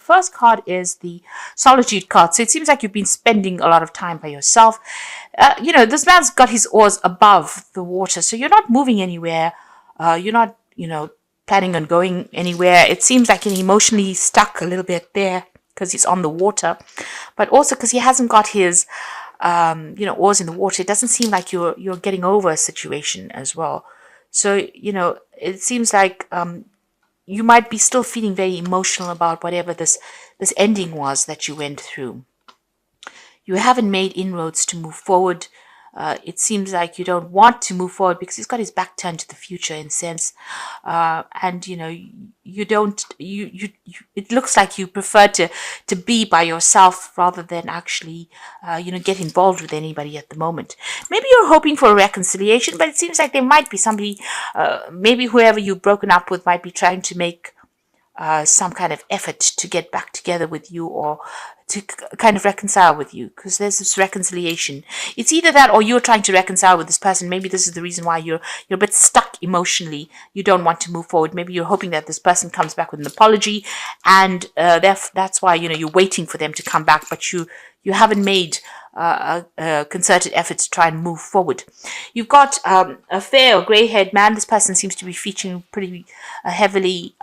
first card is the solitude card. So it seems like you've been spending a lot of time by yourself. This man's got his oars above the water, so you're not moving anywhere. You're not, planning on going anywhere. It seems like you're emotionally stuck a little bit there because he's on the water, but also because he hasn't got his, oars in the water. It doesn't seem like you're getting over a situation as well. So, it seems like you might be still feeling very emotional about whatever this ending was that you went through. You haven't made inroads to move forward. It seems like you don't want to move forward because he's got his back turned to the future in a sense, and you don't. It looks like you prefer to be by yourself rather than actually, get involved with anybody at the moment. Maybe you're hoping for a reconciliation, but it seems like there might be somebody, maybe whoever you've broken up with might be trying to make some kind of effort to get back together with you or to kind of reconcile with you, because there's this reconciliation. It's either that or you're trying to reconcile with this person. Maybe this is the reason why you're a bit stuck emotionally. You don't want to move forward. Maybe you're hoping that this person comes back with an apology, and that's why you're waiting for them to come back, but you haven't made a concerted effort to try and move forward. You've got a fair or grey-haired man. This person seems to be featuring pretty heavily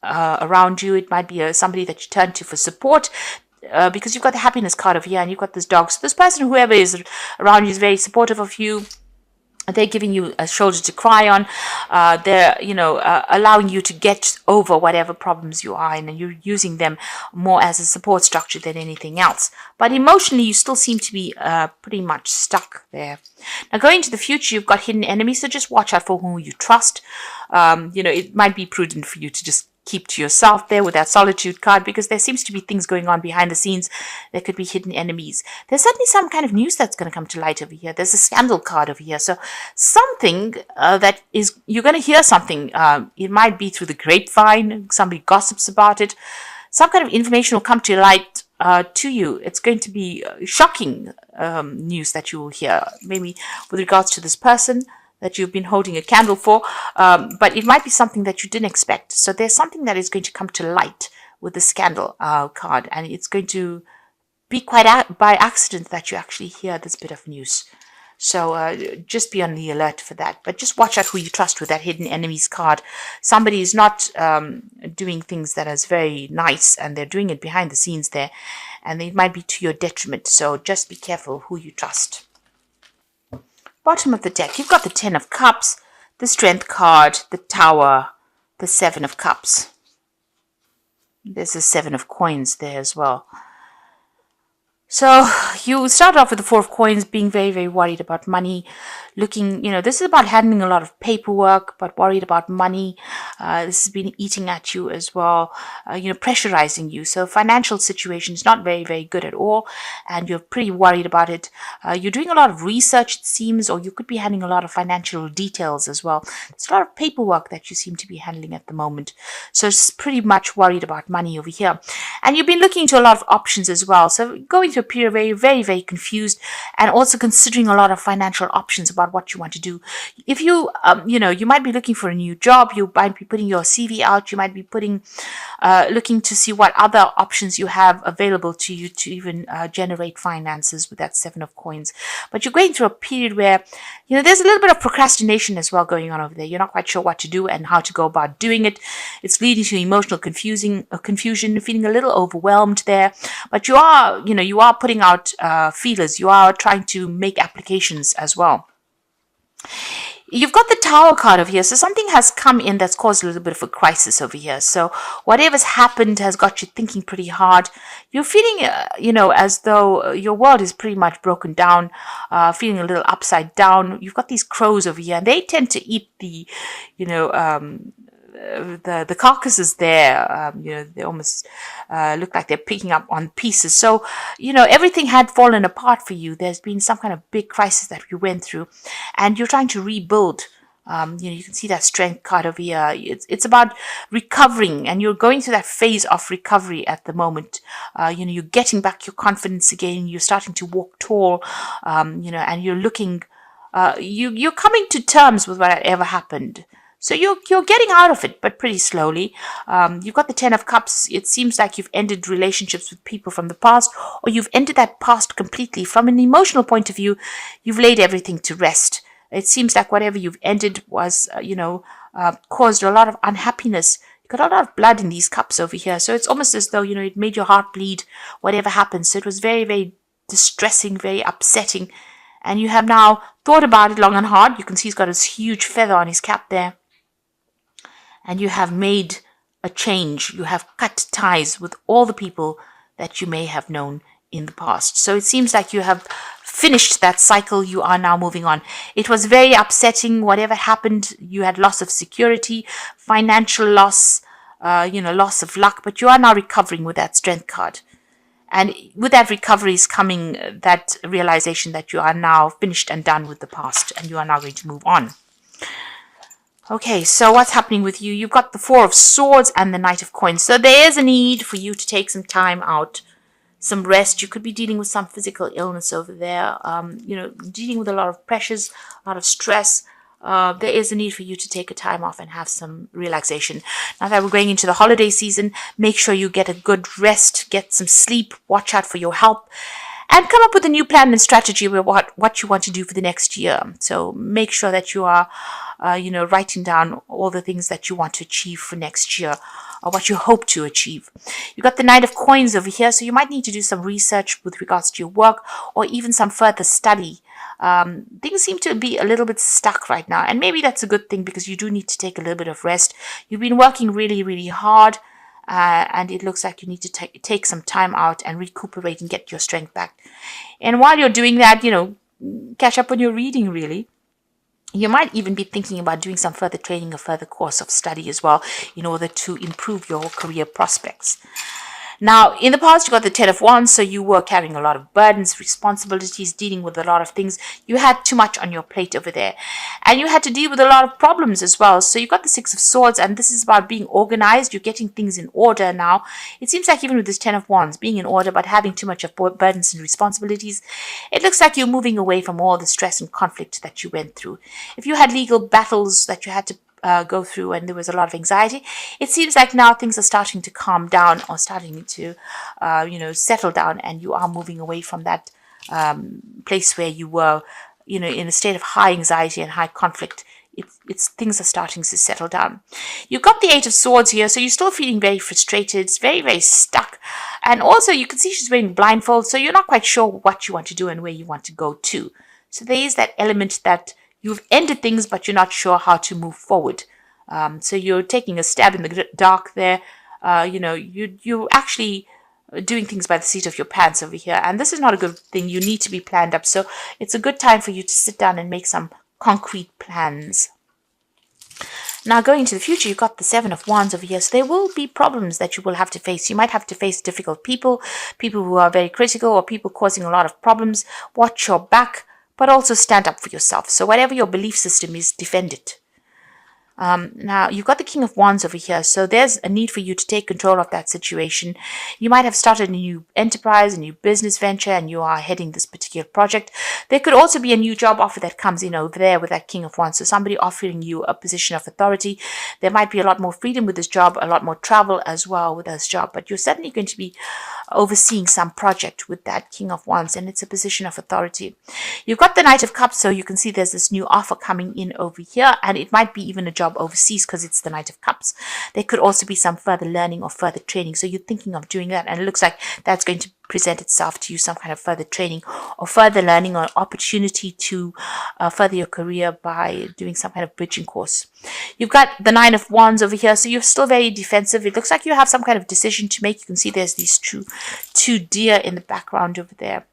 around you. It might be somebody that you turn to for support, because you've got the happiness card over here and you've got this dog. So this person, whoever is around you, is very supportive of you. They're giving you a shoulder to cry on. They're, allowing you to get over whatever problems you are in, and you're using them more as a support structure than anything else. But emotionally, you still seem to be pretty much stuck there. Now, going into the future, you've got hidden enemies, so just watch out for who you trust. It might be prudent for you to just keep to yourself there with that solitude card, because there seems to be things going on behind the scenes. There could be hidden enemies. There's certainly some kind of news that's going to come to light over here. There's a scandal card over here. So something that is, you're going to hear something. It might be through the grapevine. Somebody gossips about it. Some kind of information will come to light to you. It's going to be shocking news that you will hear, maybe with regards to this person that you've been holding a candle for, but it might be something that you didn't expect. So there's something that is going to come to light with the scandal card, and it's going to be quite by accident that you actually hear this bit of news. So just be on the alert for that. But just watch out who you trust with that hidden enemies card. Somebody is not doing things that is very nice, and they're doing it behind the scenes there, and it might be to your detriment. So just be careful who you trust. Bottom of the deck, you've got the 10 of Cups, the Strength card, the Tower, the 7 of Cups. There's a 7 of Coins there as well. So you start off with the 4 of Coins, being very, very worried about money. Looking, this is about handling a lot of paperwork, but worried about money. This has been eating at you as well, pressurizing you. So financial situation is not very, very good at all, and you're pretty worried about it. You're doing a lot of research, it seems, or you could be handling a lot of financial details as well. There's a lot of paperwork that you seem to be handling at the moment. So it's pretty much worried about money over here. And you've been looking into a lot of options as well. So going through a period where you're very, very confused, and also considering a lot of financial options about what you want to do. If you, you might be looking for a new job, you might be putting your CV out, you might be looking to see what other options you have available to you to even generate finances with that 7 of Coins. But you're going through a period where, there's a little bit of procrastination as well going on over there. You're not quite sure what to do and how to go about doing it. It's leading to emotional confusion, feeling a little overwhelmed there. But you are putting out feelers. You are trying to make applications as well. You've got the Tower card over here. So something has come in that's caused a little bit of a crisis over here. So whatever's happened has got you thinking pretty hard. You're feeling, as though your world is pretty much broken down, feeling a little upside down. You've got these crows over here, and they tend to eat the carcasses there. They almost look like they're picking up on pieces. So, everything had fallen apart for you. There's been some kind of big crisis that you went through, and you're trying to rebuild. You can see that Strength card over here. It's about recovering, and you're going through that phase of recovery at the moment. You're getting back your confidence again. You're starting to walk tall, and you're looking, you're coming to terms with whatever happened. So you're getting out of it, but pretty slowly. You've got the Ten of Cups. It seems like you've ended relationships with people from the past, or you've ended that past completely. From an emotional point of view, you've laid everything to rest. It seems like whatever you've ended was, caused a lot of unhappiness. You got a lot of blood in these cups over here. So it's almost as though, it made your heart bleed, whatever happened. So it was very, very distressing, very upsetting. And you have now thought about it long and hard. You can see he's got his huge feather on his cap there. And you have made a change. You have cut ties with all the people that you may have known in the past. So it seems like you have finished that cycle. You are now moving on. It was very upsetting. Whatever happened, you had loss of security, financial loss, loss of luck, but you are now recovering with that strength card. And with that recovery is coming that realization that you are now finished and done with the past, and you are now going to move on. Okay, so what's happening with you? You've got the Four of Swords and the Knight of Coins. So there is a need for you to take some time out, some rest. You could be dealing with some physical illness over there, dealing with a lot of pressures, a lot of stress. There is a need for you to take a time off and have some relaxation. Now that we're going into the holiday season, make sure you get a good rest, get some sleep, watch out for your health, and come up with a new plan and strategy with what you want to do for the next year. So make sure that you are, writing down all the things that you want to achieve for next year, or what you hope to achieve. You've got the Knight of Coins over here, so you might need to do some research with regards to your work, or even some further study. Things seem to be a little bit stuck right now, and maybe that's a good thing, because you do need to take a little bit of rest. You've been working really, really hard, and it looks like you need to take some time out and recuperate and get your strength back. And while you're doing that, catch up on your reading, really. You might even be thinking about doing some further training, a further course of study as well, in order to improve your career prospects. Now, in the past, you got the Ten of Wands, so you were carrying a lot of burdens, responsibilities, dealing with a lot of things. You had too much on your plate over there. And you had to deal with a lot of problems as well. So you got the Six of Swords, and this is about being organized. You're getting things in order now. It seems like even with this Ten of Wands, being in order, but having too much of burdens and responsibilities, it looks like you're moving away from all the stress and conflict that you went through. If you had legal battles that you had to go through and there was a lot of anxiety, it seems like now things are starting to calm down, or starting to settle down, and you are moving away from that place where you were in a state of high anxiety and high conflict. It's things are starting to settle down. You've got the Eight of Swords here, so you're still feeling very frustrated. It's very, very stuck. And also you can see she's wearing blindfold, so you're not quite sure what you want to do and where you want to go to. So there is that element that you've ended things, but you're not sure how to move forward. So you're taking a stab in the dark there. You're actually doing things by the seat of your pants over here. And this is not a good thing. You need to be planned up. So it's a good time for you to sit down and make some concrete plans. Now, going into the future, you've got the Seven of Wands over here. So there will be problems that you will have to face. You might have to face difficult people who are very critical, or people causing a lot of problems. Watch your back, but also stand up for yourself. So whatever your belief system is, defend it. Now, you've got the King of Wands over here, so there's a need for you to take control of that situation. You might have started a new enterprise, a new business venture, and you are heading this particular project. There could also be a new job offer that comes in over there with that King of Wands, so somebody offering you a position of authority. There might be a lot more freedom with this job, a lot more travel as well with this job, but you're certainly going to be overseeing some project with that King of Wands, and it's a position of authority. You've got the Knight of Cups, so you can see there's this new offer coming in over here, and it might be even a job overseas because it's the Knight of Cups. There could also be some further learning or further training, so you're thinking of doing that, and it looks like that's going to present itself to you, some kind of further training or further learning, or opportunity to further your career by doing some kind of bridging course. You've got the Nine of Wands over here, so you're still very defensive. It looks like you have some kind of decision to make. You can see there's these two deer in the background over there.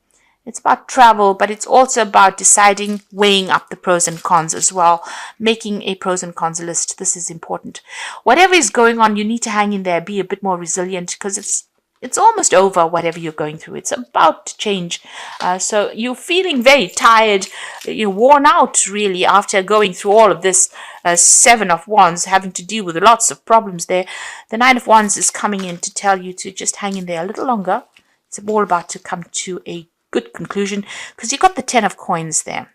It's about travel, but it's also about deciding, weighing up the pros and cons as well, making a pros and cons list. This is important. Whatever is going on, you need to hang in there, be a bit more resilient, because it's almost over, whatever you're going through. It's about to change. So you're feeling very tired, you're worn out really after going through all of this. Seven of Wands, having to deal with lots of problems there. The Nine of Wands is coming in to tell you to just hang in there a little longer. It's all about to come to a good conclusion, because you've got the Ten of Coins there.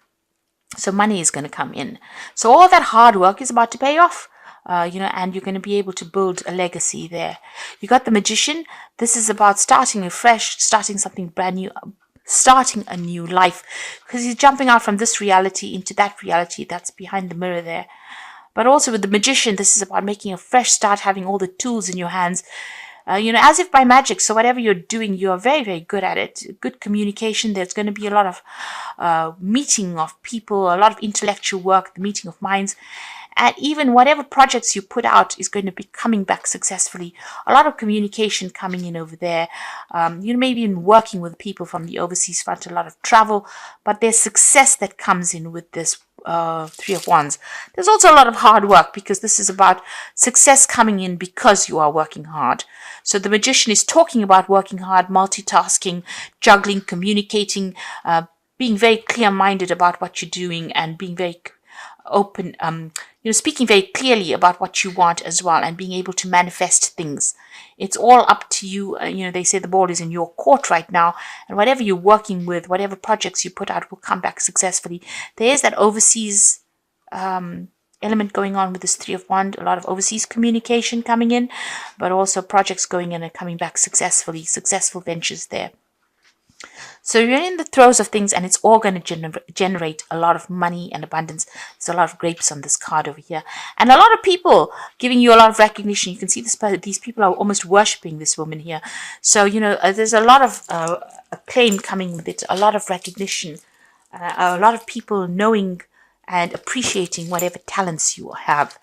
So money is going to come in. So all that hard work is about to pay off. And you're going to be able to build a legacy there. You got the Magician. This is about starting afresh, starting something brand new, starting a new life, because he's jumping out from this reality into that reality that's behind the mirror there. But also with the Magician, this is about making a fresh start, having all the tools in your hands, as if by magic. So whatever you're doing, you're very, very good at it. Good communication. There's going to be a lot of meeting of people, a lot of intellectual work, the meeting of minds. And even whatever projects you put out is going to be coming back successfully. A lot of communication coming in over there. Maybe in working with people from the overseas front, a lot of travel. But there's success that comes in with this Three of Wands. There's also a lot of hard work, because this is about success coming in because you are working hard. So the Magician is talking about working hard, multitasking, juggling, communicating, being very clear-minded about what you're doing, and being very open, speaking very clearly about what you want as well, and being able to manifest things. It's all up to you. They say the ball is in your court right now, and whatever you're working with, whatever projects you put out will come back successfully. There is that overseas element going on with this Three of Wands, a lot of overseas communication coming in, but also projects going in and coming back successfully, successful ventures there. So you're in the throes of things, and it's all going to generate a lot of money and abundance. There's a lot of grapes on this card over here, and a lot of people giving you a lot of recognition. You can see these people are almost worshipping this woman here. So there's a lot of acclaim coming with it, a lot of recognition, a lot of people knowing and appreciating whatever talents you have.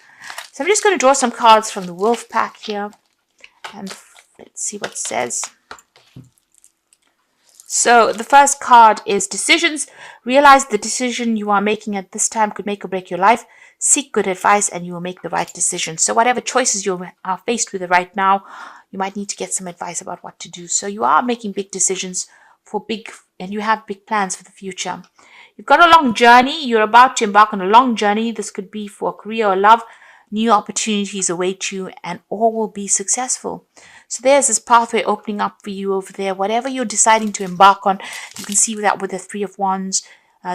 So I'm just going to draw some cards from the Wolf Pack here, and let's see what it says. So the first card is decisions. Realize the decision you are making at this time could make or break your life. Seek good advice and you will make the right decision. So whatever choices you are faced with right now, you might need to get some advice about what to do. So you are making big decisions and you have big plans for the future. You've got a long journey. You're about to embark on a long journey. This could be for career or love. New opportunities await you, and all will be successful. So there's this pathway opening up for you over there. Whatever you're deciding to embark on, you can see that with the Three of Wands.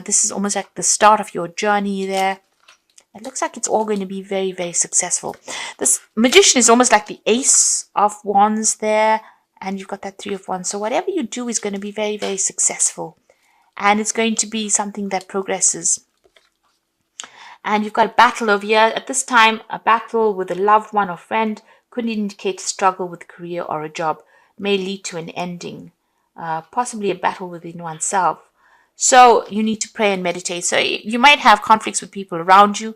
This is almost like the start of your journey there. It looks like it's all going to be very, very successful. This Magician is almost like the Ace of Wands there, and you've got that Three of Wands. So whatever you do is going to be very, very successful, and it's going to be something that progresses. And you've got a battle over here. At this time, a battle with a loved one or friend could indicate a struggle with a career or a job, may lead to an ending, possibly a battle within oneself. So you need to pray and meditate. So you might have conflicts with people around you,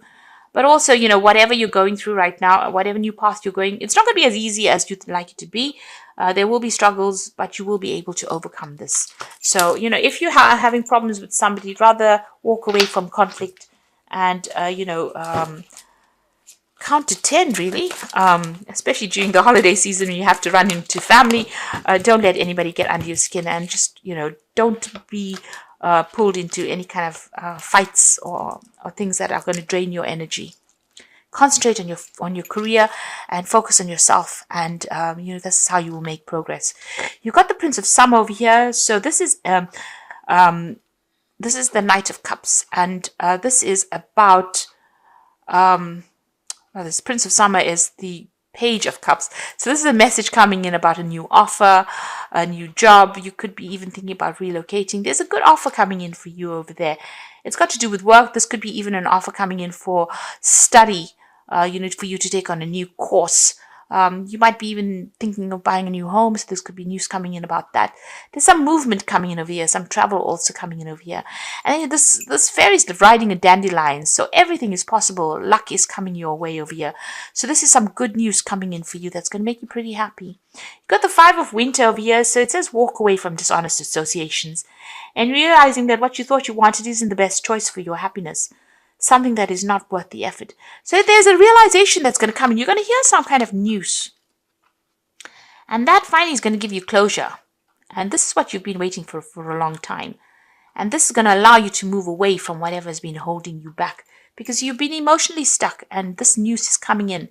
but also, whatever you're going through right now, whatever new path you're going, it's not going to be as easy as you'd like it to be. There will be struggles, but you will be able to overcome this. So, if you are having problems with somebody, rather walk away from conflict and, count to 10, really, especially during the holiday season when you have to run into family. Don't let anybody get under your skin, and just, don't be pulled into any kind of fights or things that are going to drain your energy. Concentrate on your career and focus on yourself, and this is how you will make progress. You've got the Prince of Summer over here. So this is the Knight of Cups, and this is about this Prince of Summer is the Page of Cups. So this is a message coming in about a new offer, a new job. You could be even thinking about relocating. There's a good offer coming in for you over there. It's got to do with work. This could be even an offer coming in for study, for you to take on a new course. You might be even thinking of buying a new home, so this could be news coming in about that. There's some movement coming in over here, some travel also coming in over here. And this fairy's riding a dandelion, so everything is possible. Luck is coming your way over here. So this is some good news coming in for you that's going to make you pretty happy. You've got the Five of Winter over here, so it says walk away from dishonest associations and realizing that what you thought you wanted isn't the best choice for your happiness. Something that is not worth the effort. So there's a realization that's going to come, and you're going to hear some kind of news. And that finally is going to give you closure. And this is what you've been waiting for a long time. And this is going to allow you to move away from whatever has been holding you back, because you've been emotionally stuck, and this news is coming in.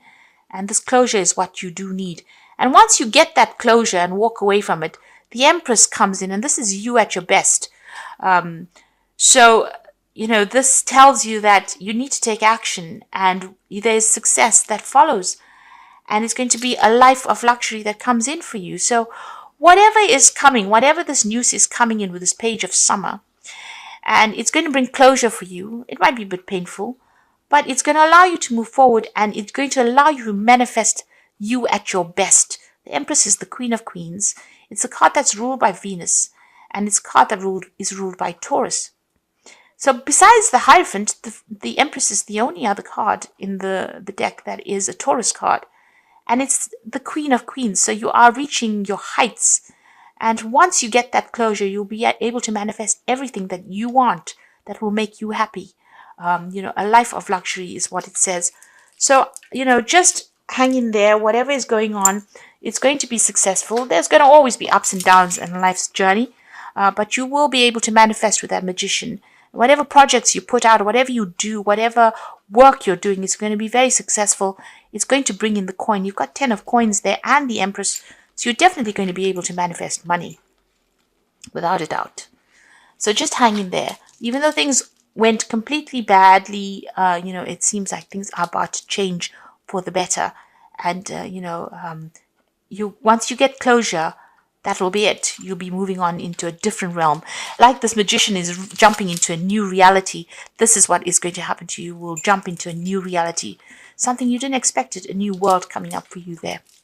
And this closure is what you do need. And once you get that closure and walk away from it, the Empress comes in, and this is you at your best. So this tells you that you need to take action, and there's success that follows, and it's going to be a life of luxury that comes in for you. So whatever is coming, whatever this news is coming in with this page of summer, and it's going to bring closure for you. It might be a bit painful, but it's going to allow you to move forward, and it's going to allow you to manifest you at your best. The Empress is the Queen of Queens. It's a card that's ruled by Venus, and it's a card that is ruled by Taurus. So besides the Hierophant, the Empress is the only other card in the deck that is a Taurus card. And it's the Queen of Queens. So you are reaching your heights. And once you get that closure, you'll be able to manifest everything that you want that will make you happy. A life of luxury is what it says. So, just hang in there. Whatever is going on, it's going to be successful. There's going to always be ups and downs in life's journey. But you will be able to manifest with that magician. Whatever projects you put out, whatever you do, whatever work you're doing, it's going to be very successful. It's going to bring in the coin. You've got 10 of coins there and the Empress. So you're definitely going to be able to manifest money, without a doubt. So just hang in there. Even though things went completely badly, it seems like things are about to change for the better. And, once you get closure, that will be it. You'll be moving on into a different realm. Like this magician is jumping into a new reality. This is what is going to happen to you. You will jump into a new reality. Something you didn't expect it, a new world coming up for you there.